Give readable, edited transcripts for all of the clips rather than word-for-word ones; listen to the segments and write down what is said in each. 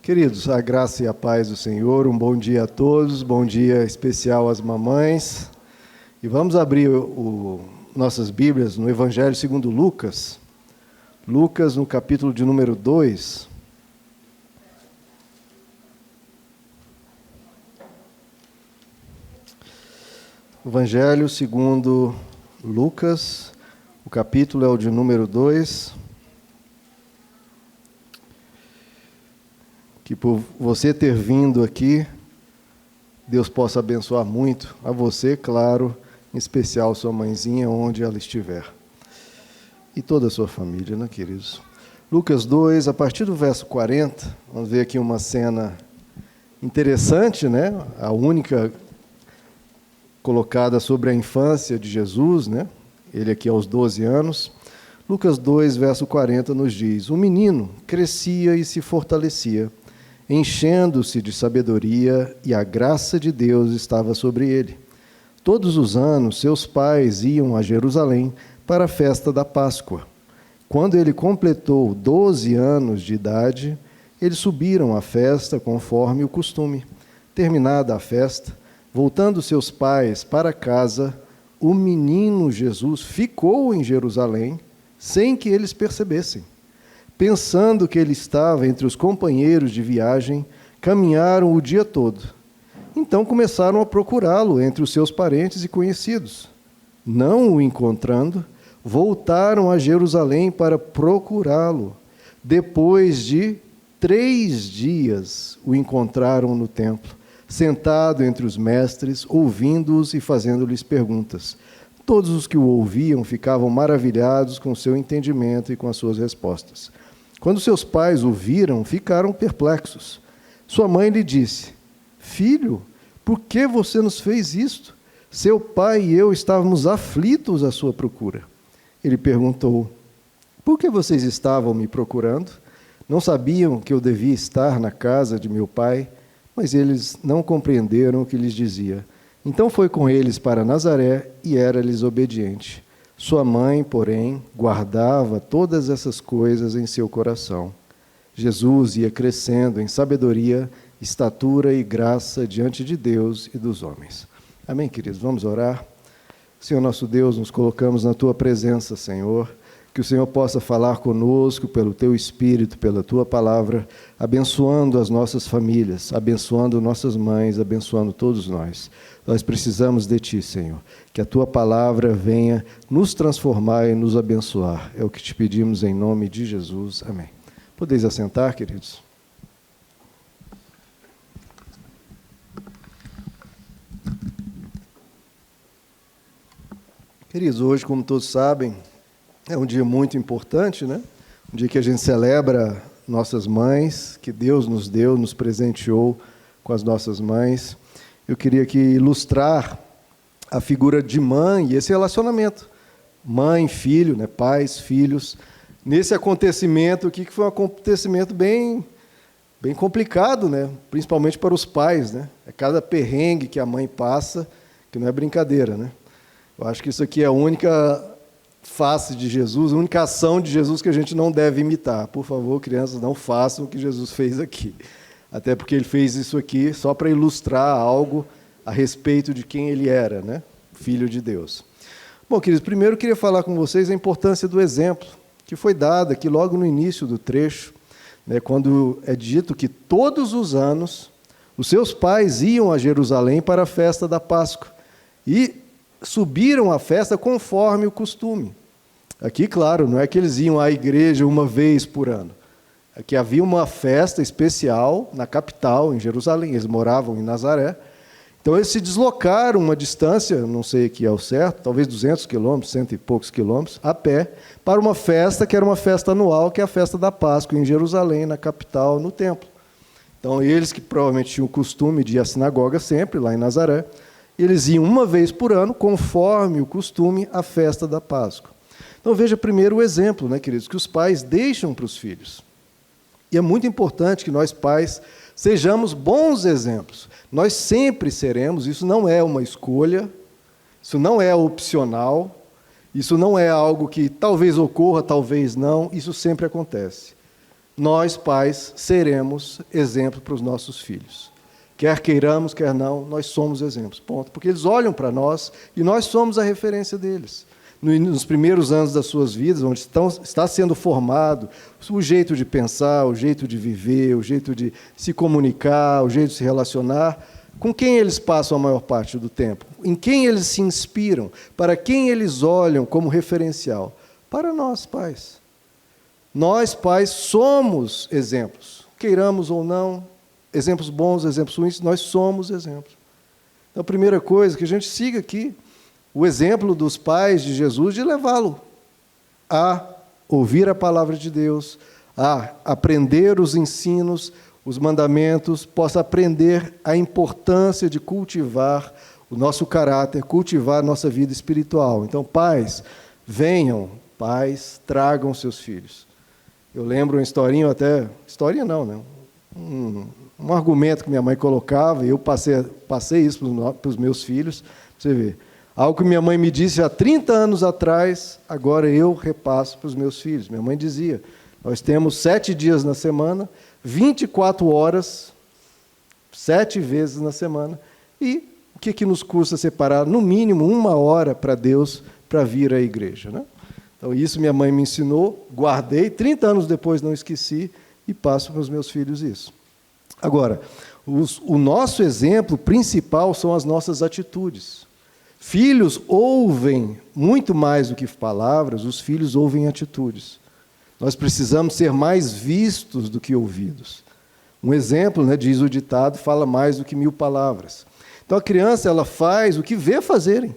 Queridos, a graça e a paz do Senhor, um bom dia a todos, bom dia especial às mamães. E vamos abrir nossas Bíblias no Evangelho segundo Lucas. Lucas, no capítulo de número 2. Evangelho segundo Lucas, o capítulo é o de número 2. Que por você ter vindo aqui, Deus possa abençoar muito a você, claro, em especial sua mãezinha, onde ela estiver. E toda a sua família, né, queridos? Lucas 2, a partir do verso 40, vamos ver aqui uma cena interessante, né? A única colocada sobre a infância de Jesus, né? Ele aqui aos 12 anos. Lucas 2, verso 40 nos diz: o menino crescia e se fortalecia, enchendo-se de sabedoria, e a graça de Deus estava sobre ele. Todos os anos, seus pais iam a Jerusalém para a festa da Páscoa. Quando ele completou 12 anos de idade, eles subiram à festa conforme o costume. Terminada a festa, voltando seus pais para casa, o menino Jesus ficou em Jerusalém, sem que eles percebessem. Pensando que ele estava entre os companheiros de viagem, caminharam o dia todo. Então começaram a procurá-lo entre os seus parentes e conhecidos. Não o encontrando, voltaram a Jerusalém para procurá-lo. Depois de 3 dias, o encontraram no templo, sentado entre os mestres, ouvindo-os e fazendo-lhes perguntas. Todos os que o ouviam ficavam maravilhados com o seu entendimento e com as suas respostas. Quando seus pais o viram, ficaram perplexos. Sua mãe lhe disse: filho, por que você nos fez isto? Seu pai e eu estávamos aflitos à sua procura. Ele perguntou: por que vocês estavam me procurando? Não sabiam que eu devia estar na casa de meu pai? Mas eles não compreenderam o que lhes dizia. Então foi com eles para Nazaré e era-lhes obediente. Sua mãe, porém, guardava todas essas coisas em seu coração. Jesus ia crescendo em sabedoria, estatura e graça diante de Deus e dos homens. Amém, queridos? Vamos orar? Senhor nosso Deus, nos colocamos na Tua presença, Senhor. Que o Senhor possa falar conosco pelo Teu Espírito, pela Tua Palavra, abençoando as nossas famílias, abençoando nossas mães, abençoando todos nós. Nós precisamos de Ti, Senhor. Que a Tua Palavra venha nos transformar e nos abençoar. É o que te pedimos em nome de Jesus. Amém. Podeis assentar, queridos? Queridos, hoje, como todos sabem, é um dia muito importante, né? Um dia que a gente celebra nossas mães, que Deus nos deu, nos presenteou com as nossas mães. Eu queria aqui ilustrar a figura de mãe e esse relacionamento. Mãe, filho, né? Pais, filhos. Nesse acontecimento aqui, que foi um acontecimento bem complicado, né? Principalmente para os pais, né? É cada perrengue que a mãe passa, que não é brincadeira, né? Eu acho que isso aqui é a única face de Jesus, a única ação de Jesus que a gente não deve imitar. Por favor, crianças, não façam o que Jesus fez aqui. Até porque ele fez isso aqui só para ilustrar algo a respeito de quem ele era, né? Filho de Deus. Bom, queridos, primeiro eu queria falar com vocês a importância do exemplo que foi dado aqui logo no início do trecho, né, quando é dito que todos os anos os seus pais iam a Jerusalém para a festa da Páscoa e subiram à festa conforme o costume. Aqui, claro, não é que eles iam à igreja uma vez por ano. Aqui havia uma festa especial na capital, em Jerusalém. Eles moravam em Nazaré. Então, eles se deslocaram uma distância, não sei aqui ao certo, talvez 200 quilômetros, 100 e poucos quilômetros, a pé, para uma festa que era uma festa anual, que é a festa da Páscoa, em Jerusalém, na capital, no templo. Então, eles que provavelmente tinham o costume de ir à sinagoga sempre, lá em Nazaré, eles iam uma vez por ano, conforme o costume, à festa da Páscoa. Então, veja primeiro o exemplo, né, queridos, que os pais deixam para os filhos. E é muito importante que nós, pais, sejamos bons exemplos. Nós sempre seremos, isso não é uma escolha, isso não é opcional, isso não é algo que talvez ocorra, talvez não, isso sempre acontece. nós, pais, seremos exemplo para os nossos filhos. Quer queiramos, quer não, nós somos exemplos, ponto. Porque eles olham para nós e nós somos a referência deles. Nos primeiros anos das suas vidas, onde está sendo formado o jeito de pensar, o jeito de viver, o jeito de se comunicar, o jeito de se relacionar, com quem eles passam a maior parte do tempo? Em quem eles se inspiram? Para quem eles olham como referencial? Para nós, pais. Nós, pais, somos exemplos. Queiramos ou não, exemplos bons, exemplos ruins, nós somos exemplos. Então, a primeira coisa, que a gente siga aqui o exemplo dos pais de Jesus, de levá-lo a ouvir a palavra de Deus, a aprender os ensinos, os mandamentos, possa aprender a importância de cultivar o nosso caráter, cultivar a nossa vida espiritual. Então, pais, venham, pais, tragam seus filhos. Eu lembro uma historinha, até... Historinha não, né? Um argumento que minha mãe colocava, e eu passei isso para os meus filhos, para você ver. Algo que minha mãe me disse há 30 anos atrás, agora eu repasso para os meus filhos. Minha mãe dizia, nós temos 7 dias na semana, 24 horas, 7 vezes na semana, e o que nos custa separar, no mínimo, 1 hora para Deus, para vir à igreja, né? Então, isso minha mãe me ensinou, guardei, 30 anos depois não esqueci, e passo para os meus filhos isso. Agora, o nosso exemplo principal são as nossas atitudes. Filhos ouvem muito mais do que palavras, os filhos ouvem atitudes. Nós precisamos ser mais vistos do que ouvidos. Um exemplo, né, diz o ditado, fala mais do que 1000 palavras. Então a criança ela faz o que vê fazerem,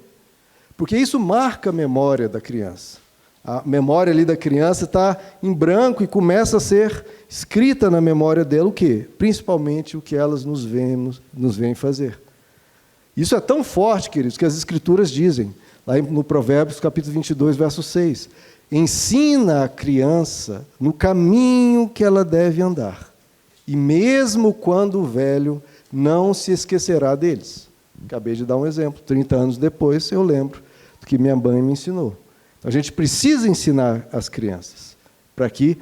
porque isso marca a memória da criança. A memória ali da criança está em branco e começa a ser escrita na memória dela o quê? Principalmente o que elas nos veem fazer. Isso é tão forte, queridos, que as Escrituras dizem, lá no Provérbios, capítulo 22, verso 6, ensina a criança no caminho que ela deve andar, e mesmo quando velho, não se esquecerá deles. Acabei de dar um exemplo, 30 anos depois eu lembro do que minha mãe me ensinou. A gente precisa ensinar as crianças, para que,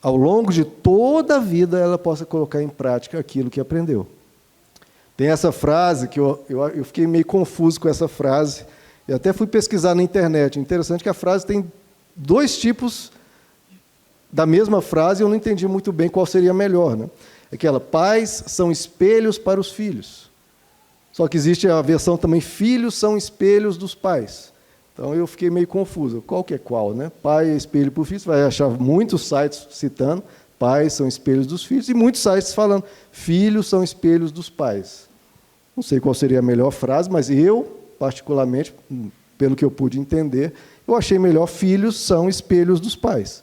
ao longo de toda a vida, ela possa colocar em prática aquilo que aprendeu. Tem essa frase, que eu fiquei meio confuso com essa frase, e até fui pesquisar na internet. Interessante que a frase tem 2 tipos da mesma frase, e eu não entendi muito bem qual seria melhor, né? Aquela, pais são espelhos para os filhos. Só que existe a versão também, filhos são espelhos dos pais. Então, eu fiquei meio confuso. Qual que é qual, né? Pai é espelho para o filho. Você vai achar muitos sites citando, pais são espelhos dos filhos, e muitos sites falando, filhos são espelhos dos pais. Não sei qual seria a melhor frase, mas eu, particularmente, pelo que eu pude entender, eu achei melhor, filhos são espelhos dos pais.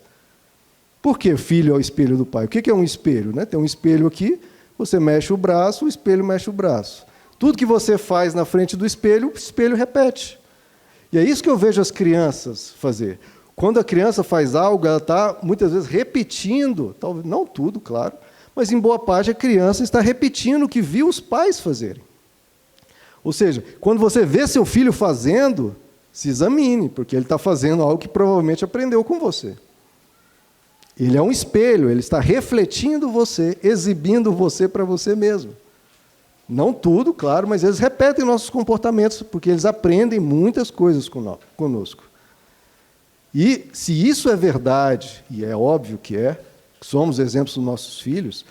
Por que filho é o espelho do pai? O que é um espelho, né? Tem um espelho aqui, você mexe o braço, o espelho mexe o braço. Tudo que você faz na frente do espelho, o espelho repete. E é isso que eu vejo as crianças fazer. Quando a criança faz algo, ela está, muitas vezes, repetindo, talvez, não tudo, claro, mas, em boa parte, a criança está repetindo o que viu os pais fazerem. Ou seja, quando você vê seu filho fazendo, se examine, porque ele está fazendo algo que provavelmente aprendeu com você. Ele é um espelho, ele está refletindo você, exibindo você para você mesmo. Não tudo, claro, mas eles repetem nossos comportamentos, porque eles aprendem muitas coisas conosco. E se isso é verdade, e é óbvio que somos exemplos dos nossos filhos,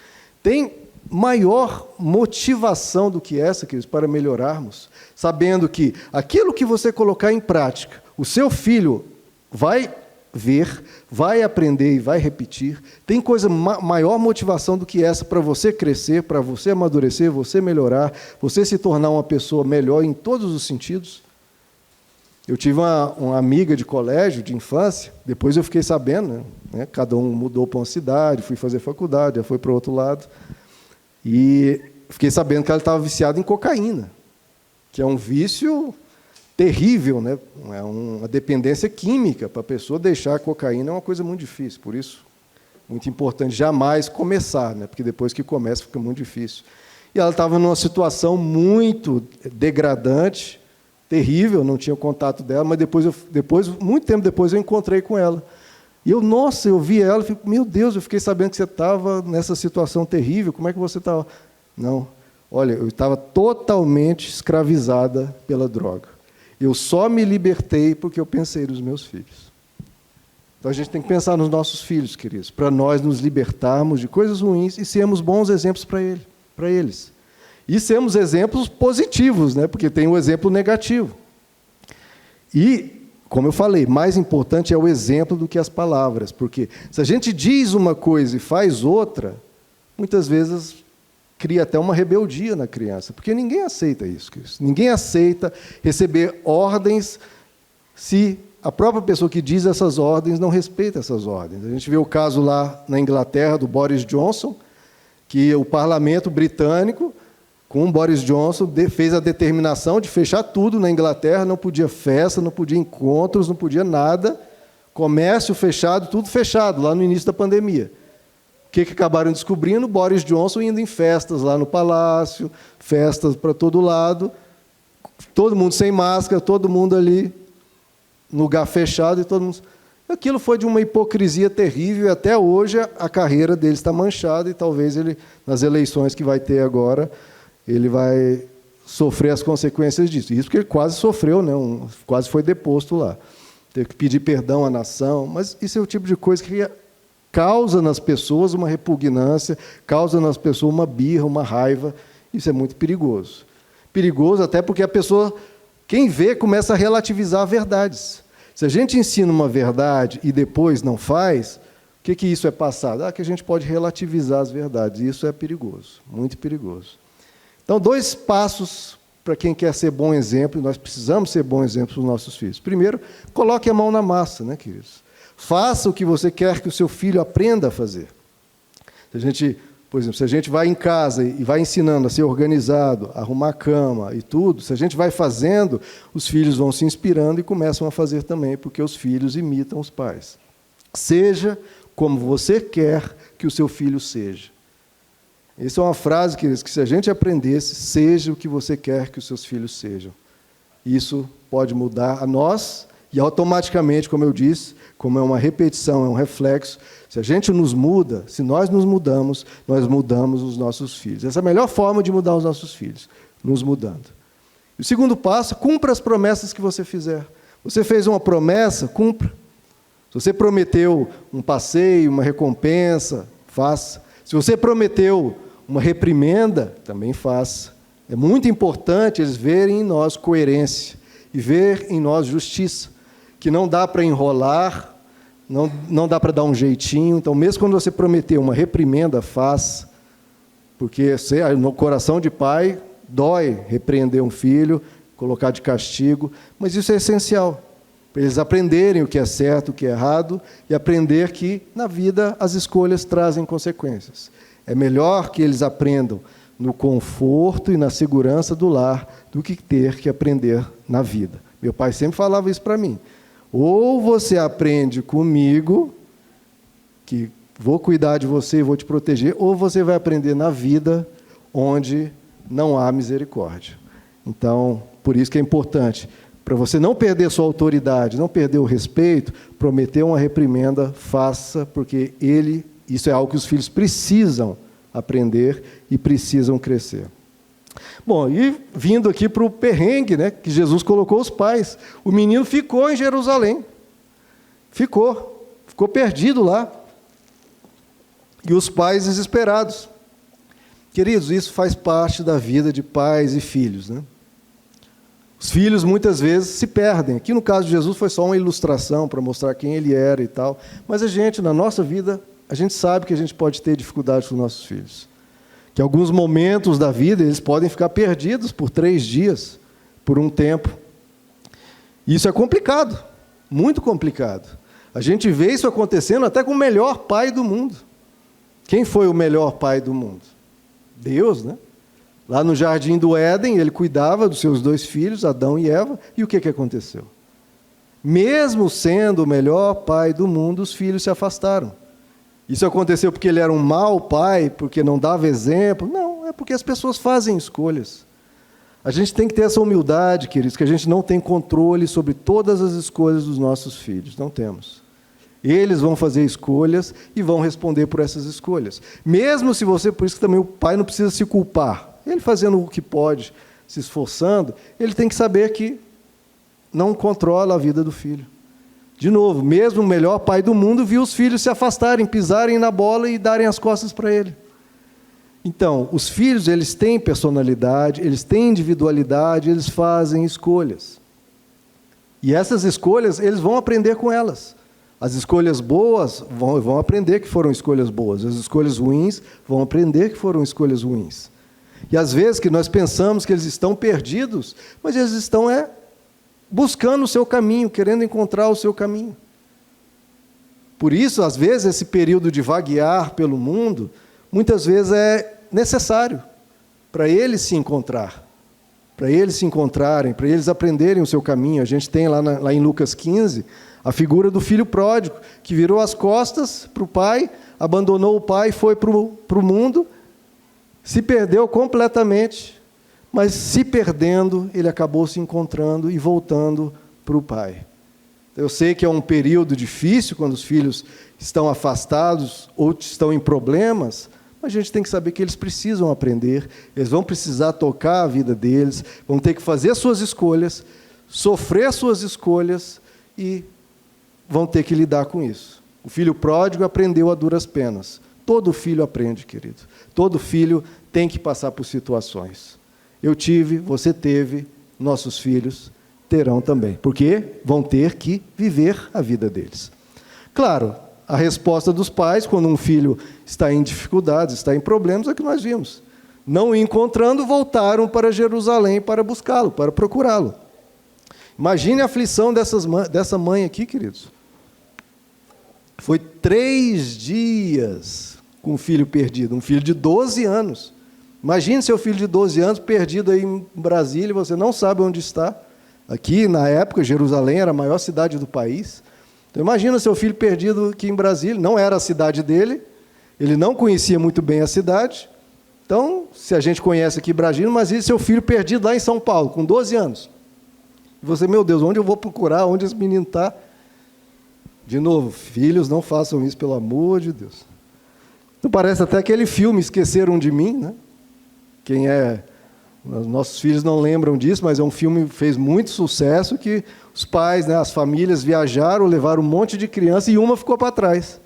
tem maior motivação do que essa, queridos, para melhorarmos, sabendo que aquilo que você colocar em prática, o seu filho vai ver, vai aprender e vai repetir. Tem coisa maior motivação do que essa para você crescer, para você amadurecer, você melhorar, você se tornar uma pessoa melhor em todos os sentidos. Eu tive uma amiga de colégio, de infância, depois eu fiquei sabendo, né? Cada um mudou para uma cidade, fui fazer faculdade, já foi para o outro lado, e fiquei sabendo que ela estava viciada em cocaína, que é um vício terrível, né? É uma dependência química. Para a pessoa deixar a cocaína é uma coisa muito difícil, por isso, muito importante jamais começar, né? Porque depois que começa fica muito difícil. E ela estava numa situação muito degradante, terrível, não tinha o contato dela, mas muito tempo depois eu encontrei com ela. E eu vi ela, meu Deus, eu fiquei sabendo que você estava nessa situação terrível, como é que você estava? Não, olha, eu estava totalmente escravizada pela droga. Eu só me libertei porque eu pensei nos meus filhos. Então a gente tem que pensar nos nossos filhos, queridos, para nós nos libertarmos de coisas ruins e sermos bons exemplos para eles. E sermos exemplos positivos, né? Porque tem o exemplo negativo. E, como eu falei, mais importante é o exemplo do que as palavras, porque se a gente diz uma coisa e faz outra, muitas vezes cria até uma rebeldia na criança, porque ninguém aceita isso, queridos. Ninguém aceita receber ordens se a própria pessoa que diz essas ordens não respeita essas ordens. A gente vê o caso lá na Inglaterra do Boris Johnson, que o parlamento britânico, com o Boris Johnson, fez a determinação de fechar tudo na Inglaterra, não podia festa, não podia encontros, não podia nada, comércio fechado, tudo fechado, lá no início da pandemia. O que acabaram descobrindo? Boris Johnson indo em festas lá no palácio, festas para todo lado, todo mundo sem máscara, todo mundo ali no lugar fechado e todo mundo... Aquilo foi de uma hipocrisia terrível e até hoje a carreira dele está manchada e talvez ele, nas eleições que vai ter agora, ele vai sofrer as consequências disso. Isso porque ele quase sofreu, né? Quase foi deposto lá. Teve que pedir perdão à nação, mas isso é o tipo de coisa que causa nas pessoas uma repugnância, causa nas pessoas uma birra, uma raiva. Isso é muito perigoso. Perigoso até porque a pessoa, quem vê, começa a relativizar verdades. Se a gente ensina uma verdade e depois não faz, o que isso é passado? Que a gente pode relativizar as verdades. Isso é perigoso, muito perigoso. Então, 2 passos para quem quer ser bom exemplo, e nós precisamos ser bom exemplo para os nossos filhos. Primeiro, coloque a mão na massa, né, queridos? Faça o que você quer que o seu filho aprenda a fazer. Se a gente, por exemplo, se a gente vai em casa e vai ensinando a ser organizado, a arrumar a cama e tudo, se a gente vai fazendo, os filhos vão se inspirando e começam a fazer também, porque os filhos imitam os pais. Seja como você quer que o seu filho seja. Essa é uma frase, queridos, que se a gente aprendesse, seja o que você quer que os seus filhos sejam. Isso pode mudar a nós e automaticamente, como eu disse, como é uma repetição, é um reflexo, se a gente nos muda, se nós nos mudamos, nós mudamos os nossos filhos. Essa é a melhor forma de mudar os nossos filhos, nos mudando. E o segundo passo, cumpra as promessas que você fizer. Você fez uma promessa, cumpra. Se você prometeu um passeio, uma recompensa, faça. Se você prometeu uma reprimenda, também faça. É muito importante eles verem em nós coerência e ver em nós justiça, que não dá para enrolar, não dá para dar um jeitinho. Então, mesmo quando você prometeu uma reprimenda, faça, porque no coração de pai dói repreender um filho, colocar de castigo, mas isso é essencial, para eles aprenderem o que é certo, o que é errado, e aprender que, na vida, as escolhas trazem consequências. É melhor que eles aprendam no conforto e na segurança do lar do que ter que aprender na vida. Meu pai sempre falava isso para mim. Ou você aprende comigo, que vou cuidar de você e vou te proteger, ou você vai aprender na vida, onde não há misericórdia. Então, por isso que é importante, para você não perder sua autoridade, não perder o respeito, prometer uma reprimenda, faça, porque isso é algo que os filhos precisam aprender e precisam crescer. Bom, e vindo aqui para o perrengue, né, que Jesus colocou os pais. O menino ficou em Jerusalém. Ficou perdido lá. E os pais desesperados. Queridos, isso faz parte da vida de pais e filhos, né? Os filhos, muitas vezes, se perdem. Aqui, no caso de Jesus, foi só uma ilustração para mostrar quem ele era e tal. Mas a gente, na nossa vida, a gente sabe que a gente pode ter dificuldades com os nossos filhos. Que alguns momentos da vida, eles podem ficar perdidos por 3 dias, por um tempo. Isso é complicado, muito complicado. A gente vê isso acontecendo até com o melhor pai do mundo. Quem foi o melhor pai do mundo? Deus, né? Lá no Jardim do Éden, ele cuidava dos seus 2 filhos, Adão e Eva, e o que aconteceu? Mesmo sendo o melhor pai do mundo, os filhos se afastaram. Isso aconteceu porque ele era um mau pai, porque não dava exemplo? Não, é porque as pessoas fazem escolhas. A gente tem que ter essa humildade, queridos, que a gente não tem controle sobre todas as escolhas dos nossos filhos, não temos. Eles vão fazer escolhas e vão responder por essas escolhas. Mesmo se você, por isso que também o pai não precisa se culpar. Ele fazendo o que pode, se esforçando, ele tem que saber que não controla a vida do filho. De novo, mesmo o melhor pai do mundo viu os filhos se afastarem, pisarem na bola e darem as costas para ele. Então, os filhos, eles têm personalidade, eles têm individualidade, eles fazem escolhas. E essas escolhas, eles vão aprender com elas. As escolhas boas vão aprender que foram escolhas boas. As escolhas ruins vão aprender que foram escolhas ruins. E às vezes que nós pensamos que eles estão perdidos, mas eles estão buscando o seu caminho, querendo encontrar o seu caminho. Por isso, às vezes, esse período de vaguear pelo mundo, muitas vezes é necessário para eles se encontrar, para eles se encontrarem, para eles aprenderem o seu caminho. A gente tem lá em Lucas 15 a figura do filho pródigo, que virou as costas para o pai, abandonou o pai, foi para o mundo, se perdeu completamente, mas se perdendo, ele acabou se encontrando e voltando para o pai. Eu sei que é um período difícil, quando os filhos estão afastados ou estão em problemas, mas a gente tem que saber que eles precisam aprender, eles vão precisar tocar a vida deles, vão ter que fazer as suas escolhas, sofrer as suas escolhas e vão ter que lidar com isso. O filho pródigo aprendeu a duras penas. Todo filho aprende, querido. Todo filho tem que passar por situações. Eu tive, você teve, nossos filhos terão também, porque vão ter que viver a vida deles. Claro, a resposta dos pais, quando um filho está em dificuldades, está em problemas, é o que nós vimos. Não o encontrando, voltaram para Jerusalém para buscá-lo, para procurá-lo. Imagine a aflição dessa mãe aqui, queridos. Foi 3 dias com um filho perdido, um filho de 12 anos. Imagine seu filho de 12 anos perdido aí em Brasília, você não sabe onde está. Aqui, na época, Jerusalém era a maior cidade do país. Então, imagina seu filho perdido aqui em Brasília, não era a cidade dele, ele não conhecia muito bem a cidade. Então, se a gente conhece aqui Brasília, mas e seu filho perdido lá em São Paulo, com 12 anos? E você, meu Deus, onde eu vou procurar, onde esse menino está? De novo, filhos, não façam isso, pelo amor de Deus. Então, parece até aquele filme, Esqueceram de Mim, né? Nossos filhos não lembram disso, mas é um filme que fez muito sucesso, que os pais, né, as famílias viajaram, levaram um monte de criança e uma ficou para trás.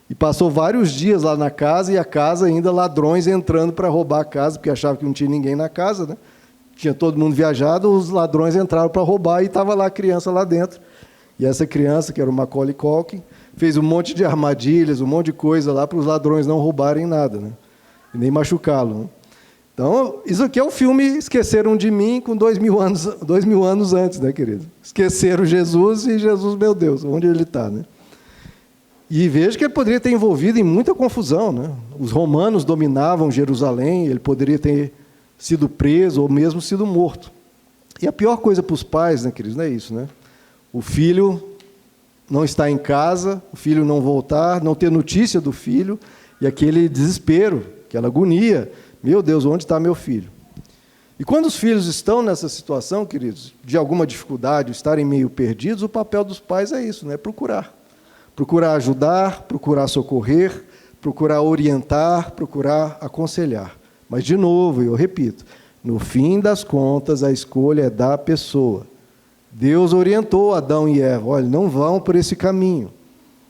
E passou vários dias lá na casa, e a casa ainda ladrões entrando para roubar a casa, porque achavam que não tinha ninguém na casa, né? Tinha todo mundo viajado, os ladrões entraram para roubar e estava lá a criança lá dentro. E essa criança, que era o Macaulay Culkin, fez um monte de armadilhas, um monte de coisa lá para os ladrões não roubarem nada, né? E nem machucá-lo, né? Então, isso aqui é o filme Esqueceram de Mim, com 2000 anos antes, né, querido? Esqueceram Jesus e Jesus, meu Deus, onde ele está, né? E veja que ele poderia ter envolvido em muita confusão, né? Os romanos dominavam Jerusalém, ele poderia ter sido preso ou mesmo sido morto. E a pior coisa para os pais, né, queridos, não é isso, né? O filho não está em casa, o filho não voltar, não ter notícia do filho, e aquele desespero, aquela agonia. Meu Deus, onde está meu filho? E quando os filhos estão nessa situação, queridos, de alguma dificuldade, estarem meio perdidos, o papel dos pais é isso, né? Procurar. Procurar ajudar, procurar socorrer, procurar orientar, procurar aconselhar. Mas, de novo, eu repito, no fim das contas, a escolha é da pessoa. Deus orientou Adão e Eva, olha, não vão por esse caminho,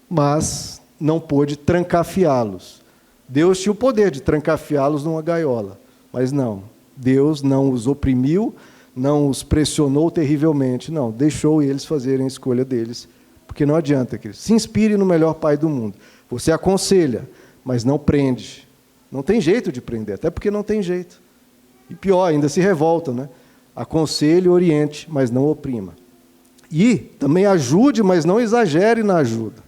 mas não pôde trancafiá-los. Deus tinha o poder de trancafiá-los numa gaiola, mas não. Deus não os oprimiu, não os pressionou terrivelmente, não. Deixou eles fazerem a escolha deles, porque não adianta, querido. Se inspire no melhor pai do mundo. Você aconselha, mas não prende. Não tem jeito de prender, até porque não tem jeito. E pior, ainda se revolta, né? Aconselhe, oriente, mas não oprima. E também ajude, mas não exagere na ajuda.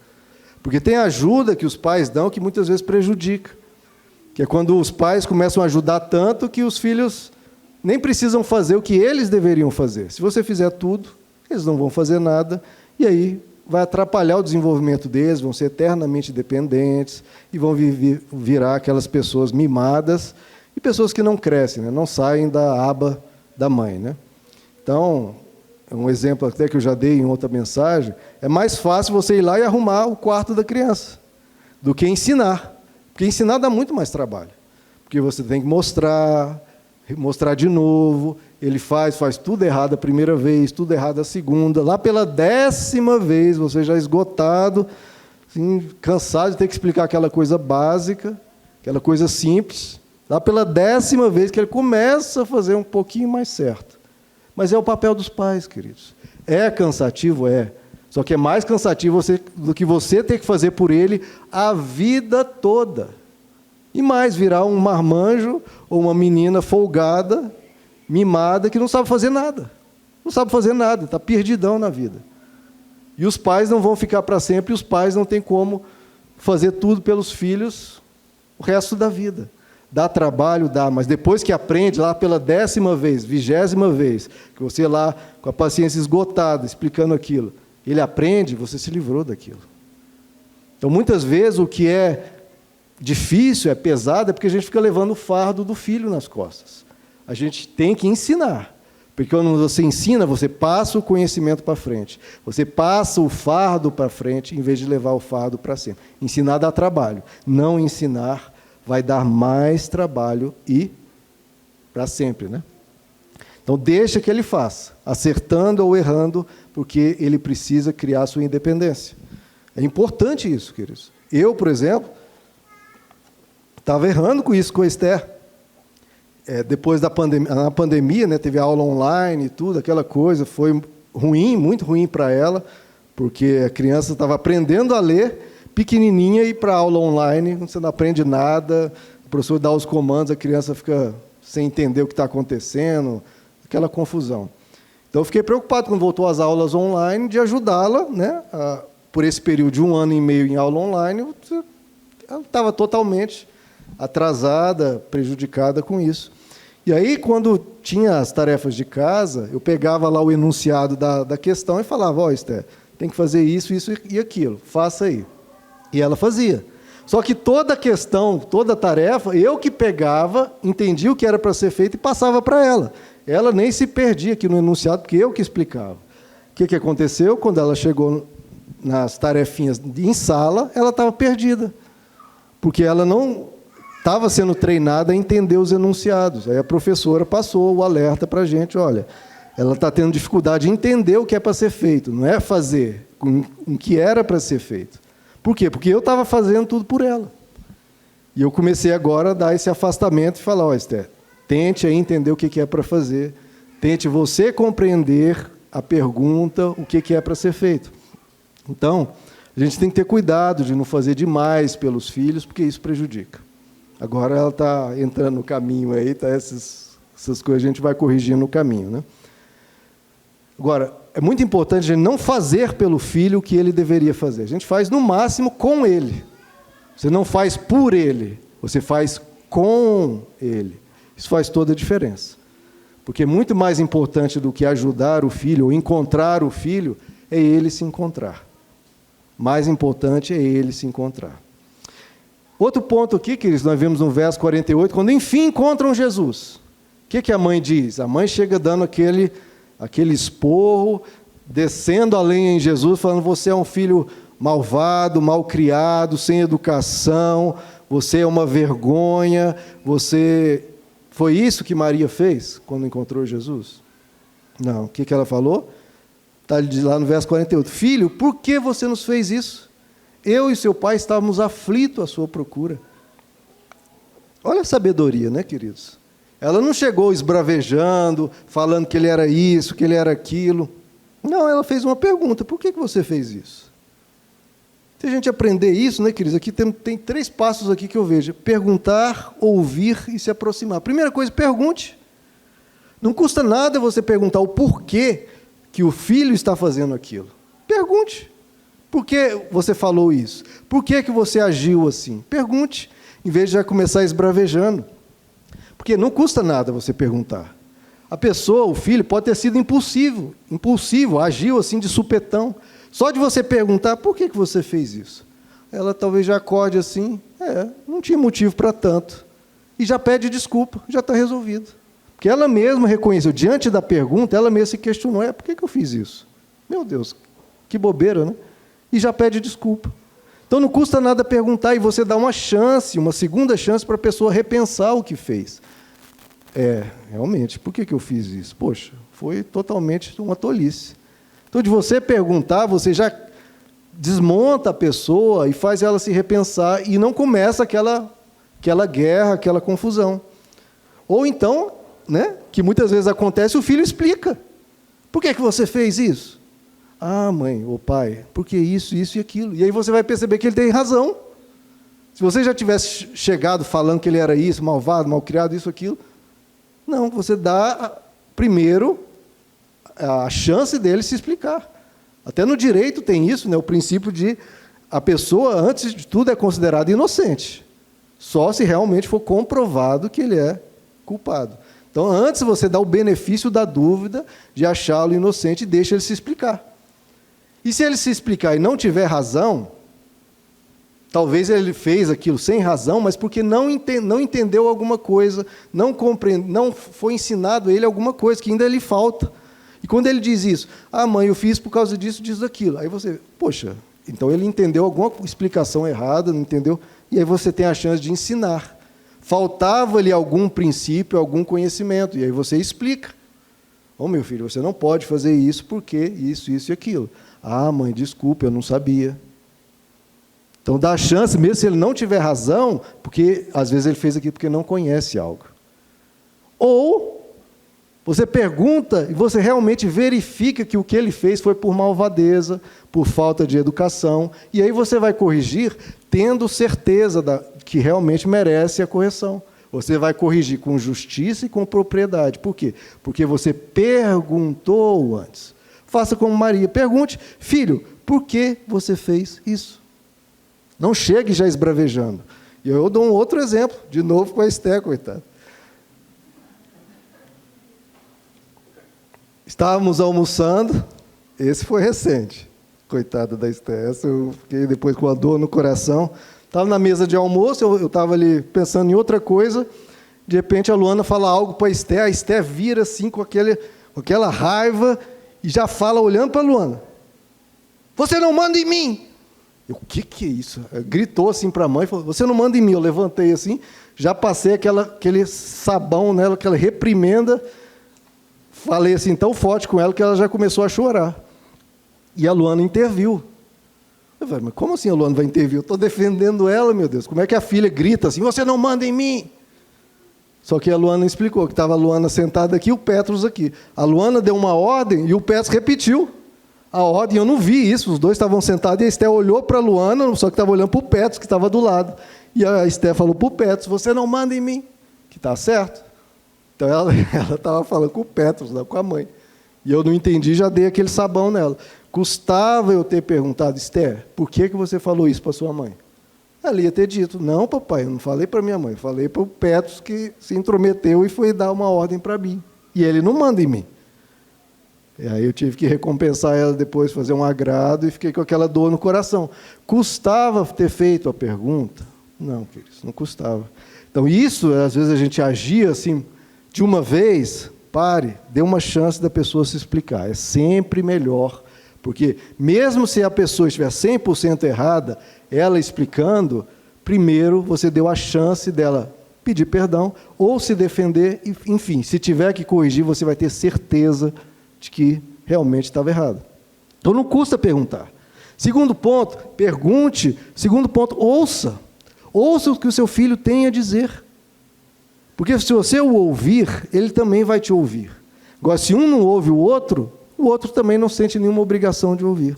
Porque tem ajuda que os pais dão que muitas vezes prejudica. Que é quando os pais começam a ajudar tanto que os filhos nem precisam fazer o que eles deveriam fazer. Se você fizer tudo, eles não vão fazer nada, e aí vai atrapalhar o desenvolvimento deles, vão ser eternamente dependentes, e vão virar aquelas pessoas mimadas, e pessoas que não crescem, né? Não saem da aba da mãe, né? Então, um exemplo até que eu já dei em outra mensagem, é mais fácil você ir lá e arrumar o quarto da criança do que ensinar. Porque ensinar dá muito mais trabalho. Porque você tem que mostrar de novo, ele faz tudo errado a primeira vez, tudo errado a segunda, lá pela 10ª vez, você já esgotado, assim, cansado de ter que explicar aquela coisa básica, aquela coisa simples, lá pela 10ª vez que ele começa a fazer um pouquinho mais certo. Mas é o papel dos pais, queridos. É cansativo? É. Só que é mais cansativo do que você ter que fazer por ele a vida toda. E mais, virar um marmanjo ou uma menina folgada, mimada, que não sabe fazer nada. Não sabe fazer nada, está perdidão na vida. E os pais não vão ficar para sempre, e os pais não têm como fazer tudo pelos filhos o resto da vida. Dá trabalho, dá, mas depois que aprende, lá pela 10ª vez, 20ª vez, que você lá, com a paciência esgotada, explicando aquilo, ele aprende, você se livrou daquilo. Então, muitas vezes, o que é difícil, é pesado, é porque a gente fica levando o fardo do filho nas costas. A gente tem que ensinar. Porque quando você ensina, você passa o conhecimento para frente. Você passa o fardo para frente, em vez de levar o fardo para sempre. Ensinar dá trabalho. Não ensinar vai dar mais trabalho e para sempre, né? Então, deixa que ele faça, acertando ou errando, porque ele precisa criar sua independência. É importante isso, queridos. Eu, por exemplo, estava errando com isso com a Esther. Depois da pandemia, na pandemia, né, teve aula online e tudo, aquela coisa, foi ruim, muito ruim para ela, porque a criança estava aprendendo a ler, pequenininha, e ir para a aula online, você não aprende nada, o professor dá os comandos, a criança fica sem entender o que está acontecendo, aquela confusão. Então, eu fiquei preocupado quando voltou às aulas online, de ajudá-la, né, por esse período de 1 ano e meio em aula online, ela estava totalmente atrasada, prejudicada com isso. E aí, quando tinha as tarefas de casa, eu pegava lá o enunciado da questão e falava, ó, Esther, tem que fazer isso, isso e aquilo, faça aí. E ela fazia. Só que toda a questão, toda a tarefa, eu que pegava, entendia o que era para ser feito e passava para ela. Ela nem se perdia aqui no enunciado, porque eu que explicava. O que aconteceu? Quando ela chegou nas tarefinhas em sala, ela estava perdida. Porque ela não estava sendo treinada a entender os enunciados. Aí a professora passou o alerta para a gente, olha, ela está tendo dificuldade de entender o que é para ser feito, não é fazer o que era para ser feito. Por quê? Porque eu estava fazendo tudo por ela. E eu comecei agora a dar esse afastamento e falar, ó, Esther, tente aí entender o que é para fazer, tente você compreender a pergunta, o que é para ser feito. Então, a gente tem que ter cuidado de não fazer demais pelos filhos, porque isso prejudica. Agora ela está entrando no caminho aí, tá, essas coisas a gente vai corrigindo no caminho, né? Agora, é muito importante a gente não fazer pelo filho o que ele deveria fazer. A gente faz no máximo com ele. Você não faz por ele, você faz com ele. Isso faz toda a diferença. Porque muito mais importante do que ajudar o filho ou encontrar o filho é ele se encontrar. Mais importante é ele se encontrar. Outro ponto aqui, queridos, nós vemos no verso 48, quando enfim encontram Jesus. O que a mãe diz? A mãe chega dando aquele esporro, descendo a lenha em Jesus, falando, você é um filho malvado, malcriado, sem educação, você é uma vergonha, você... Foi isso que Maria fez quando encontrou Jesus? Não. O que ela falou? Está lá no verso 48. Filho, por que você nos fez isso? Eu e seu pai estávamos aflitos à sua procura. Olha a sabedoria, né, queridos? Ela não chegou esbravejando, falando que ele era isso, que ele era aquilo. Não, ela fez uma pergunta. Por que você fez isso? Se a gente aprender isso, né, queridos? Aqui tem 3 passos aqui que eu vejo. Perguntar, ouvir e se aproximar. Primeira coisa, pergunte. Não custa nada você perguntar o porquê que o filho está fazendo aquilo. Pergunte. Por que você falou isso? Por que você agiu assim? Pergunte, em vez de já começar esbravejando. Porque não custa nada você perguntar. A pessoa, o filho, pode ter sido impulsivo, agiu assim de supetão. Só de você perguntar, por que você fez isso? Ela talvez já acorde assim, não tinha motivo para tanto. E já pede desculpa, já está resolvido. Porque ela mesma reconheceu, diante da pergunta, ela mesma se questionou, por que eu fiz isso? Meu Deus, que bobeira, né? E já pede desculpa. Então não custa nada perguntar e você dá uma chance, uma segunda chance para a pessoa repensar o que fez. Realmente, por que eu fiz isso? Poxa, foi totalmente uma tolice. Então, de você perguntar, você já desmonta a pessoa e faz ela se repensar e não começa aquela guerra, aquela confusão. Ou então, né, que muitas vezes acontece, o filho explica. Por que você fez isso? Ah, mãe ou pai, porque isso e aquilo. E aí você vai perceber que ele tem razão. Se você já tivesse chegado falando que ele era isso, malvado, malcriado, isso, aquilo, não, você dá primeiro a chance dele se explicar. Até no direito tem isso, né, o princípio de a pessoa, antes de tudo, é considerada inocente. Só se realmente for comprovado que ele é culpado. Então, antes você dá o benefício da dúvida de achá-lo inocente, deixa ele se explicar. E se ele se explicar e não tiver razão, talvez ele fez aquilo sem razão, mas porque não entendeu alguma coisa, não foi ensinado a ele alguma coisa que ainda lhe falta. E quando ele diz isso, mãe, eu fiz por causa disso, disso, daquilo. Aí você, poxa, então ele entendeu alguma explicação errada, não entendeu? E aí você tem a chance de ensinar. Faltava-lhe algum princípio, algum conhecimento, e aí você explica. Meu filho, você não pode fazer isso porque isso e aquilo. Mãe, desculpa, eu não sabia. Então dá a chance, mesmo se ele não tiver razão, porque às vezes ele fez aquilo porque não conhece algo. Ou você pergunta e você realmente verifica que o que ele fez foi por malvadeza, por falta de educação, e aí você vai corrigir tendo certeza que realmente merece a correção. Você vai corrigir com justiça e com propriedade. Por quê? Porque você perguntou antes. Faça como Maria. Pergunte, filho, por que você fez isso? Não chegue já esbravejando. E eu dou um outro exemplo, de novo com a Esté, coitada. Estávamos almoçando, esse foi recente, coitada da Esté, eu fiquei depois com a dor no coração. Estava na mesa de almoço, eu estava ali pensando em outra coisa, de repente a Luana fala algo para a Esté vira assim com aquela raiva e já fala olhando para a Luana. Você não manda em mim! O que é isso? Gritou assim para a mãe, falou, você não manda em mim. Eu levantei assim, já passei aquele sabão nela, aquela reprimenda, falei assim tão forte com ela que ela já começou a chorar. E a Luana interviu. Eu falei, mas como assim a Luana vai intervir? Eu estou defendendo ela, meu Deus. Como é que a filha grita assim, você não manda em mim? Só que a Luana explicou que estava a Luana sentada aqui e o Petros aqui. A Luana deu uma ordem e o Petros repetiu a ordem. Eu não vi isso, os dois estavam sentados e a Esté olhou para a Luana, só que estava olhando para o Petros, que estava do lado. E a Esté falou para o Petros, você não manda em mim, que está certo. Então ela estava falando com o Petros, não com a mãe. E eu não entendi, já dei aquele sabão nela. Custava eu ter perguntado, Esté, por que você falou isso para sua mãe? Ela ia ter dito, não, papai, eu não falei para minha mãe, eu falei para o Petros que se intrometeu e foi dar uma ordem para mim. E ele não manda em mim. E aí eu tive que recompensar ela depois, fazer um agrado, e fiquei com aquela dor no coração. Custava ter feito a pergunta? Não, queridos, não custava. Então isso, às vezes a gente agia assim, de uma vez, pare, dê uma chance da pessoa se explicar. É sempre melhor, porque mesmo se a pessoa estiver 100% errada, ela explicando, primeiro você deu a chance dela pedir perdão, ou se defender, enfim, se tiver que corrigir, você vai ter certeza de que realmente estava errado. Então não custa perguntar. Segundo ponto, pergunte. Segundo ponto, ouça. Ouça o que o seu filho tem a dizer. Porque se você o ouvir, ele também vai te ouvir. Agora, se um não ouve o outro também não sente nenhuma obrigação de ouvir.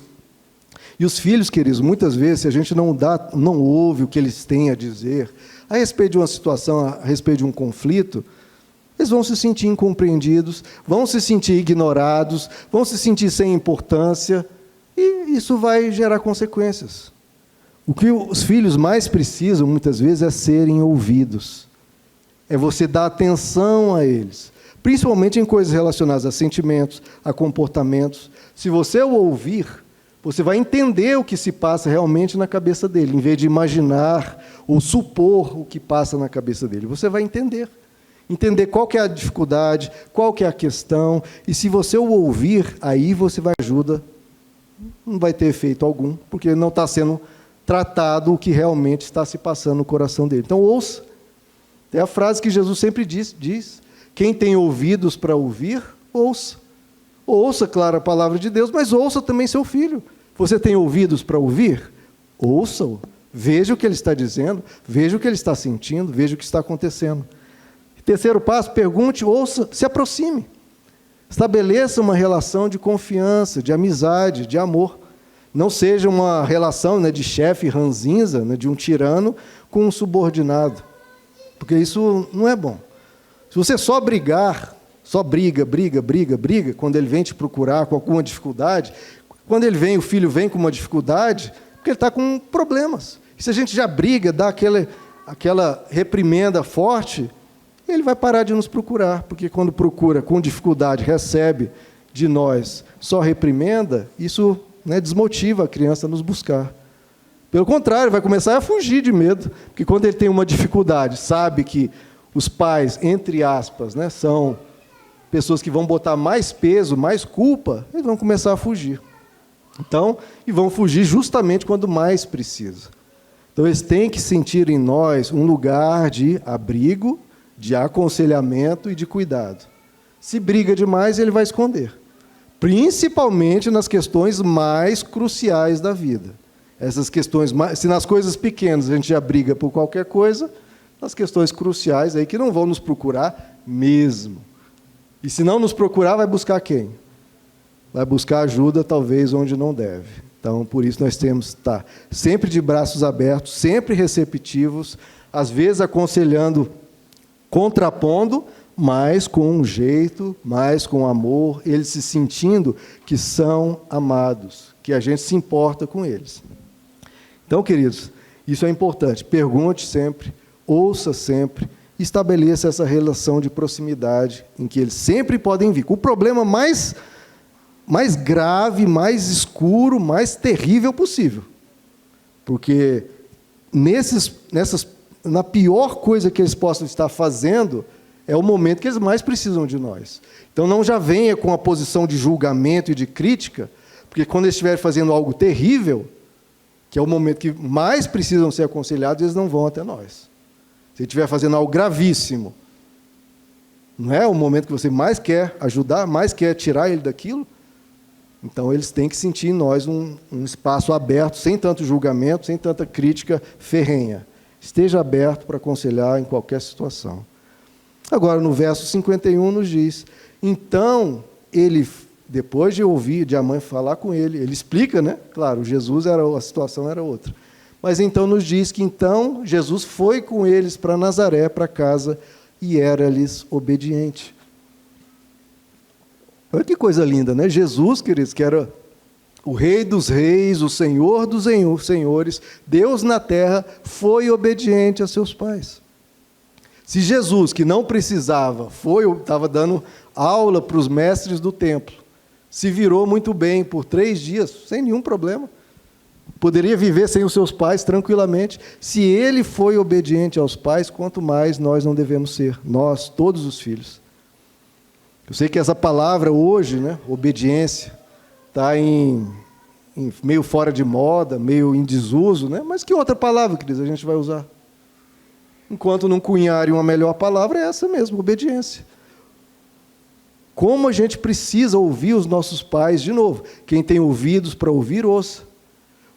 E os filhos, queridos, muitas vezes, se a gente não ouve o que eles têm a dizer, a respeito de uma situação, a respeito de um conflito, eles vão se sentir incompreendidos, vão se sentir ignorados, vão se sentir sem importância, e isso vai gerar consequências. O que os filhos mais precisam, muitas vezes, é serem ouvidos. É você dar atenção a eles, principalmente em coisas relacionadas a sentimentos, a comportamentos. Se você o ouvir, você vai entender o que se passa realmente na cabeça dele, em vez de imaginar ou supor o que passa na cabeça dele. Você vai entender. entender qual que é a dificuldade, qual que é a questão, e se você o ouvir, aí você vai ajuda, não vai ter efeito algum, porque não está sendo tratado o que realmente está se passando no coração dele. Então, ouça. É a frase que Jesus sempre diz, quem tem ouvidos para ouvir, ouça. Ouça, claro, a palavra de Deus, mas ouça também seu filho. Você tem ouvidos para ouvir? Ouça-o. Veja o que ele está dizendo, veja o que ele está sentindo, veja o que está acontecendo. Terceiro passo, pergunte, ouça, se aproxime. Estabeleça uma relação de confiança, de amizade, de amor. Não seja uma relação, né, de chefe ranzinza, né, de um tirano com um subordinado. Porque isso não é bom. Se você só brigar, só briga, quando ele vem te procurar com alguma dificuldade, quando ele vem, o filho vem com uma dificuldade, porque ele está com problemas. E se a gente já briga, dá aquela reprimenda forte, ele vai parar de nos procurar, porque quando procura com dificuldade, recebe de nós só reprimenda, isso, né, desmotiva a criança a nos buscar. Pelo contrário, vai começar a fugir de medo, porque quando ele tem uma dificuldade, sabe que os pais, entre aspas, né, são pessoas que vão botar mais peso, mais culpa, eles vão começar a fugir. Então, e vão fugir justamente quando mais precisa. Então, eles têm que sentir em nós um lugar de abrigo, de aconselhamento e de cuidado. Se briga demais, ele vai esconder. Principalmente nas questões mais cruciais da vida. Essas questões, se nas coisas pequenas a gente já briga por qualquer coisa, nas questões cruciais aí que não vão nos procurar mesmo. E se não nos procurar, vai buscar quem? Vai buscar ajuda, talvez, onde não deve. Então, por isso, nós temos que estar sempre de braços abertos, sempre receptivos, às vezes aconselhando, contrapondo, mas com um jeito, mas com amor, eles se sentindo que são amados, que a gente se importa com eles. Então, queridos, isso é importante. Pergunte sempre, ouça sempre, estabeleça essa relação de proximidade em que eles sempre podem vir. O problema mais grave, mais escuro, mais terrível possível. Porque na pior coisa que eles possam estar fazendo, é o momento que eles mais precisam de nós. Então, não já venha com a posição de julgamento e de crítica, porque quando eles estiverem fazendo algo terrível, que é o momento que mais precisam ser aconselhados, eles não vão até nós. Se ele estiver fazendo algo gravíssimo, não é o momento que você mais quer ajudar, mais quer tirar ele daquilo, então eles têm que sentir em nós um espaço aberto, sem tanto julgamento, sem tanta crítica ferrenha. Esteja aberto para aconselhar em qualquer situação. Agora, no verso 51, nos diz, então, ele, depois de ouvir, de a mãe falar com ele explica, né? Claro, Jesus, a situação era outra. Mas então nos diz que, então, Jesus foi com eles para Nazaré, para casa, e era-lhes obediente. Olha que coisa linda, né? Jesus, queridos, que era o Rei dos Reis, o Senhor dos Senhores, Deus na terra, foi obediente a seus pais. Se Jesus, que não precisava, estava dando aula para os mestres do templo, se virou muito bem por 3 dias, sem nenhum problema, poderia viver sem os seus pais tranquilamente. Se ele foi obediente aos pais, quanto mais nós não devemos ser, nós, todos os filhos. Eu sei que essa palavra hoje, né, obediência, está meio fora de moda, meio em desuso, né? Mas que outra palavra, queridos, a gente vai usar? Enquanto não cunharem uma melhor palavra, é essa mesmo, obediência. Como a gente precisa ouvir os nossos pais, de novo, quem tem ouvidos para ouvir, ouça.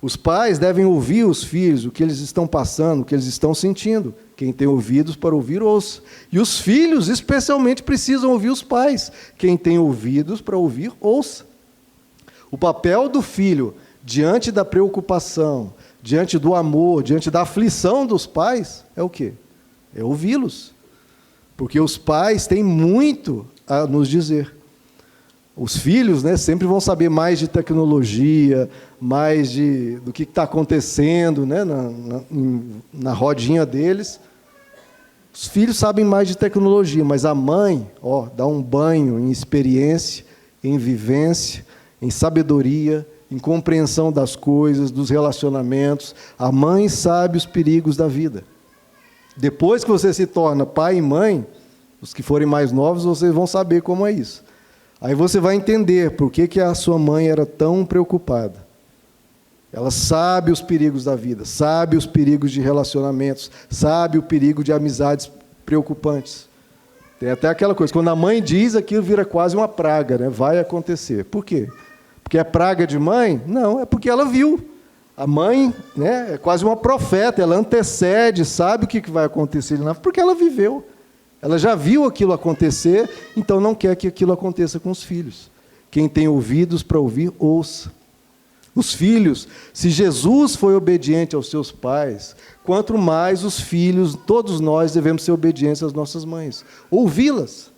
Os pais devem ouvir os filhos, o que eles estão passando, o que eles estão sentindo. Quem tem ouvidos para ouvir, ouça. E os filhos, especialmente, precisam ouvir os pais. Quem tem ouvidos para ouvir, ouça. O papel do filho, diante da preocupação, diante do amor, diante da aflição dos pais, é o quê? É ouvi-los. Porque os pais têm muito a nos dizer. Os filhos, né, sempre vão saber mais de tecnologia, mais do que está acontecendo, né, na rodinha deles. Os filhos sabem mais de tecnologia, mas a mãe, dá um banho em experiência, em vivência, em sabedoria, em compreensão das coisas, dos relacionamentos. A mãe sabe os perigos da vida. Depois que você se torna pai e mãe, Os que forem mais novos, vocês vão saber como é isso. Aí você vai entender por que a sua mãe era tão preocupada. Ela sabe os perigos da vida, sabe os perigos de relacionamentos, sabe o perigo de amizades preocupantes. Tem até aquela coisa, quando a mãe diz, aquilo vira quase uma praga, né? Vai acontecer. Por quê? Porque é praga de mãe? Não, é porque ela viu. A mãe, né, é quase uma profeta, ela antecede, sabe o que vai acontecer, porque ela viveu. Ela já viu aquilo acontecer, então não quer que aquilo aconteça com os filhos. Quem tem ouvidos para ouvir, ouça. Os filhos, se Jesus foi obediente aos seus pais, quanto mais os filhos, todos nós devemos ser obedientes às nossas mães. Ouvi-las.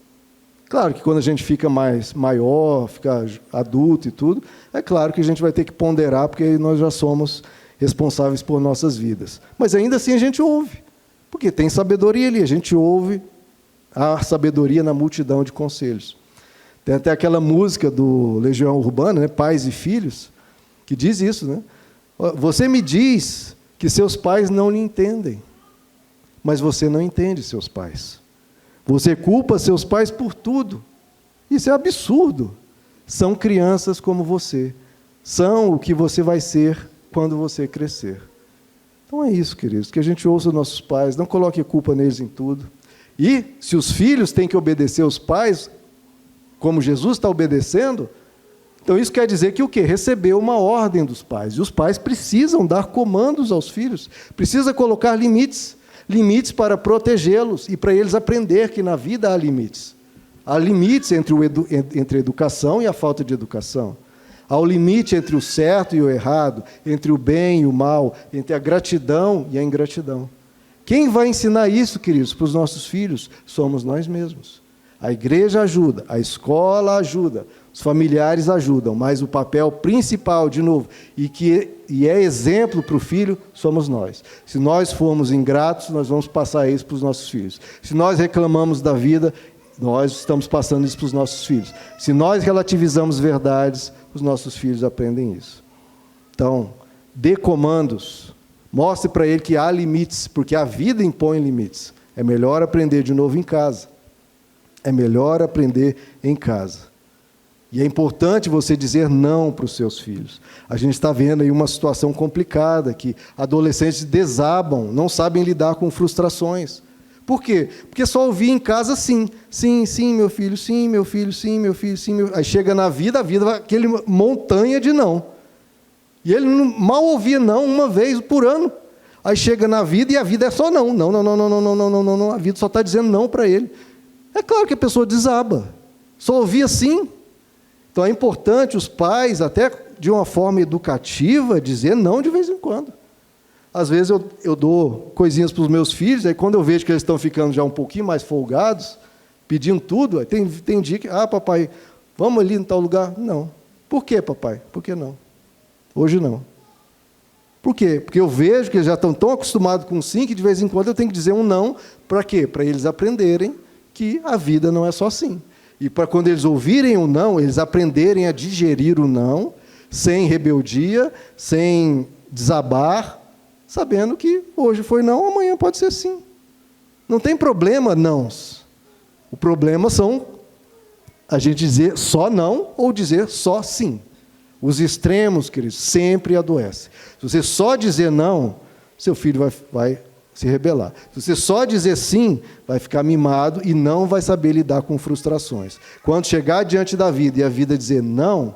Claro que quando a gente fica maior, fica adulto e tudo, é claro que a gente vai ter que ponderar, porque nós já somos responsáveis por nossas vidas. Mas ainda assim a gente ouve, porque tem sabedoria ali, a gente ouve a sabedoria na multidão de conselhos. Tem até aquela música do Legião Urbana, né, Pais e Filhos, que diz isso, né? Você me diz que seus pais não lhe entendem, mas você não entende seus pais. Você culpa seus pais por tudo. Isso é absurdo. São crianças como você. São o que você vai ser quando você crescer. Então é isso, queridos, que a gente ouça os nossos pais, não coloque a culpa neles em tudo. E, se os filhos têm que obedecer aos pais, como Jesus está obedecendo, então isso quer dizer que o quê? Recebeu uma ordem dos pais. E os pais precisam dar comandos aos filhos, precisa colocar limites para protegê-los e para eles aprender que na vida há limites. Há limites entre a educação e a falta de educação. Há o limite entre o certo e o errado, entre o bem e o mal, entre a gratidão e a ingratidão. Quem vai ensinar isso, queridos, para os nossos filhos? Somos nós mesmos. A igreja ajuda, a escola ajuda, os familiares ajudam, mas o papel principal, de novo, e é exemplo para o filho, somos nós. Se nós formos ingratos, nós vamos passar isso para os nossos filhos. Se nós reclamamos da vida, nós estamos passando isso para os nossos filhos. Se nós relativizamos verdades, os nossos filhos aprendem isso. Então, dê comandos, mostre para ele que há limites, porque a vida impõe limites. É melhor aprender de novo em casa. É melhor aprender em casa. E é importante você dizer não para os seus filhos. A gente está vendo aí uma situação complicada, que adolescentes desabam, não sabem lidar com frustrações. Por quê? Porque só ouvia em casa sim. Sim, sim, meu filho, sim, meu filho, sim, meu filho, sim. Aí chega na vida, a vida vai aquele montanha de não. E ele mal ouvia não uma vez por ano. Aí chega na vida e a vida é só não. Não, não, não, não, não, não, não, não, não, não. A vida só está dizendo não para ele. É claro que a pessoa desaba. Só ouvia sim. Então é importante os pais, até de uma forma educativa, dizer não de vez em quando. Às vezes eu dou coisinhas para os meus filhos, aí quando eu vejo que eles estão ficando já um pouquinho mais folgados, pedindo tudo, aí tem dia que, papai, vamos ali em tal lugar? Não. Por quê, papai? Por que não? Hoje não. Por quê? Porque eu vejo que eles já estão tão acostumados com sim, que de vez em quando eu tenho que dizer um não. Para quê? Para eles aprenderem que a vida não é só sim. E para quando eles ouvirem o não, eles aprenderem a digerir o não, sem rebeldia, sem desabar, sabendo que hoje foi não, amanhã pode ser sim. Não tem problema nãos. O problema são a gente dizer só não ou dizer só sim. Os extremos, queridos, sempre adoecem. Se você só dizer não, seu filho vai se rebelar. Se você só dizer sim, vai ficar mimado e não vai saber lidar com frustrações. Quando chegar diante da vida e a vida dizer não,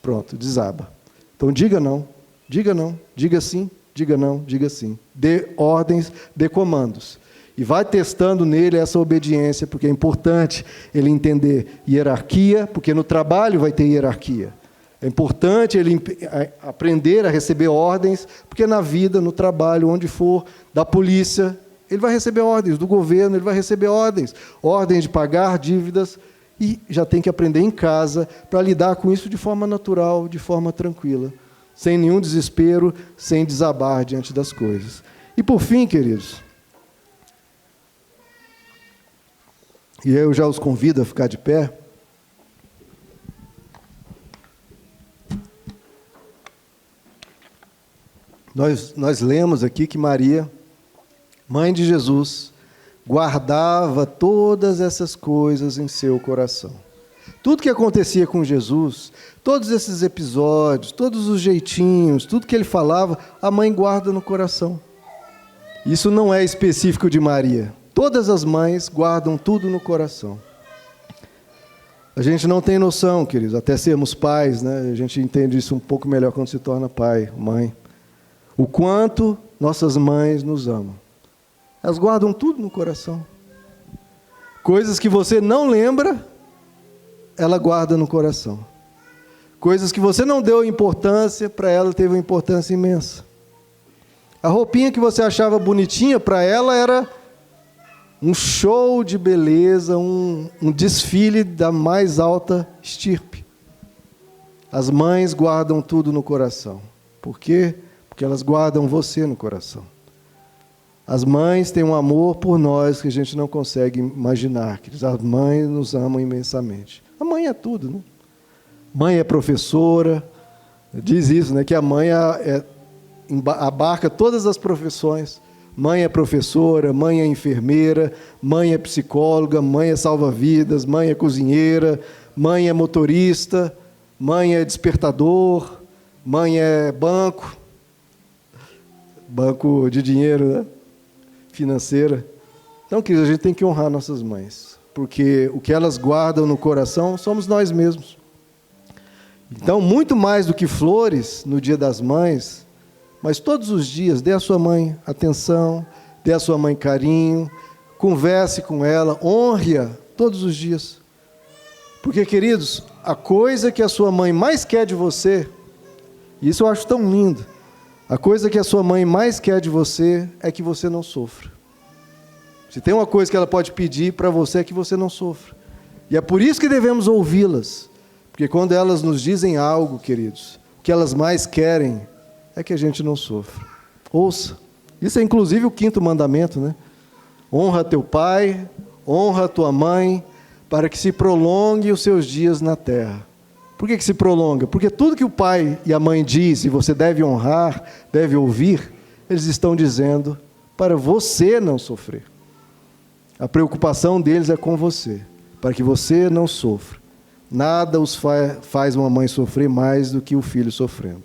pronto, desaba. Então diga não, diga sim, diga não, diga sim. Dê ordens, dê comandos. E vai testando nele essa obediência, porque é importante ele entender hierarquia, porque no trabalho vai ter hierarquia. É importante ele aprender a receber ordens, porque na vida, no trabalho, onde for, da polícia, ele vai receber ordens, do governo, ele vai receber ordens de pagar dívidas, e já tem que aprender em casa para lidar com isso de forma natural, de forma tranquila, sem nenhum desespero, sem desabar diante das coisas. E por fim, queridos, e eu já os convido a ficar de pé. Nós lemos aqui que Maria, mãe de Jesus, guardava todas essas coisas em seu coração. Tudo que acontecia com Jesus, todos esses episódios, todos os jeitinhos, tudo que ele falava, a mãe guarda no coração. Isso não é específico de Maria. Todas as mães guardam tudo no coração. A gente não tem noção, queridos, até sermos pais, né? A gente entende isso um pouco melhor quando se torna pai, mãe. O quanto nossas mães nos amam. Elas guardam tudo no coração. Coisas que você não lembra, ela guarda no coração. Coisas que você não deu importância, para ela teve uma importância imensa. A roupinha que você achava bonitinha, para ela era um show de beleza, um desfile da mais alta estirpe. As mães guardam tudo no coração. Por quê? Porque elas guardam você no coração. As mães têm um amor por nós que a gente não consegue imaginar. As mães nos amam imensamente. A mãe é tudo, né? Mãe é professora, diz isso, né? Que a mãe abarca todas as profissões. Mãe é professora, mãe é enfermeira, mãe é psicóloga, mãe é salva-vidas, mãe é cozinheira, mãe é motorista, mãe é despertador, mãe é banco de dinheiro, né? Financeira. Então, queridos, a gente tem que honrar nossas mães, porque o que elas guardam no coração somos nós mesmos. Então, muito mais do que flores no Dia das Mães, mas todos os dias, dê à sua mãe atenção, dê à sua mãe carinho, converse com ela, honre-a todos os dias. Porque, queridos, a coisa que a sua mãe mais quer de você, e isso eu acho tão lindo, a coisa que a sua mãe mais quer de você é que você não sofra. Se tem uma coisa que ela pode pedir para você é que você não sofra. E é por isso que devemos ouvi-las. Porque quando elas nos dizem algo, queridos, o que elas mais querem é que a gente não sofra. Ouça. Isso é inclusive o 5º mandamento, né? Honra teu pai, honra tua mãe, para que se prolongue os seus dias na terra. Por que se prolonga? Porque tudo que o pai e a mãe dizem, você deve honrar, deve ouvir, eles estão dizendo para você não sofrer. A preocupação deles é com você, para que você não sofra. Nada os faz uma mãe sofrer mais do que o filho sofrendo.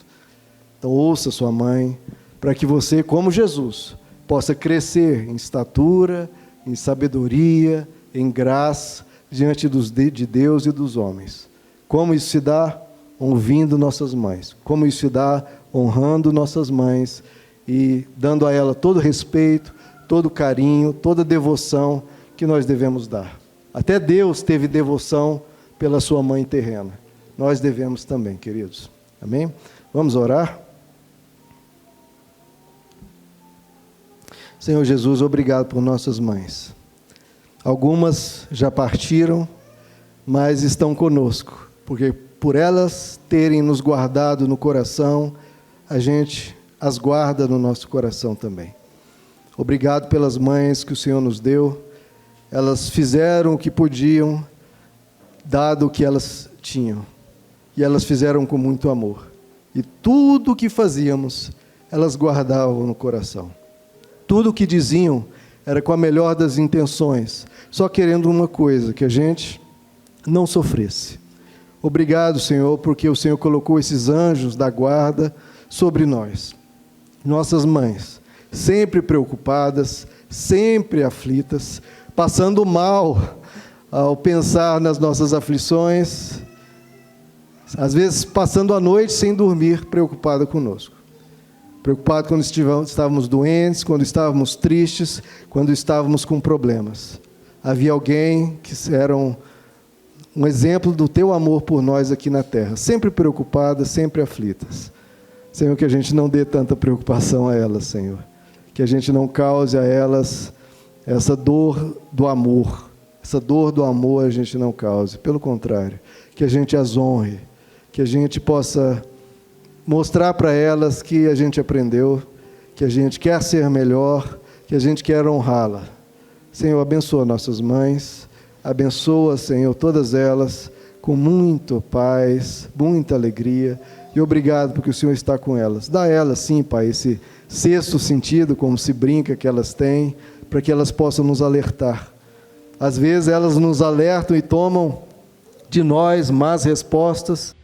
Então ouça sua mãe, para que você, como Jesus, possa crescer em estatura, em sabedoria, em graça, diante de Deus e dos homens. Como isso se dá? Ouvindo nossas mães. Como isso se dá? Honrando nossas mães e dando a ela todo respeito, todo carinho, toda devoção que nós devemos dar. Até Deus teve devoção pela sua mãe terrena. Nós devemos também, queridos. Amém? Vamos orar? Senhor Jesus, obrigado por nossas mães. Algumas já partiram, mas estão conosco. Porque por elas terem nos guardado no coração, a gente as guarda no nosso coração também. Obrigado pelas mães que o Senhor nos deu. Elas fizeram o que podiam, dado o que elas tinham. E elas fizeram com muito amor. E tudo o que fazíamos, elas guardavam no coração. Tudo o que diziam era com a melhor das intenções, só querendo uma coisa, que a gente não sofresse. Obrigado, Senhor, porque o Senhor colocou esses anjos da guarda sobre nós. Nossas mães, sempre preocupadas, sempre aflitas, passando mal ao pensar nas nossas aflições, às vezes passando a noite sem dormir, preocupada conosco. Preocupado quando estávamos doentes, quando estávamos tristes, quando estávamos com problemas. Havia alguém que era um exemplo do teu amor por nós aqui na terra, sempre preocupadas, sempre aflitas. Senhor, que a gente não dê tanta preocupação a elas, Senhor. Que a gente não cause a elas essa dor do amor. Essa dor do amor a gente não cause. Pelo contrário, que a gente as honre. Que a gente possa mostrar para elas que a gente aprendeu, que a gente quer ser melhor, que a gente quer honrá-la. Senhor, abençoa nossas mães. Abençoa, Senhor, todas elas com muita paz, muita alegria. E obrigado porque o Senhor está com elas. Dá a elas, sim, Pai, esse sexto sentido, como se brinca que elas têm, para que elas possam nos alertar. Às vezes elas nos alertam e tomam de nós más respostas,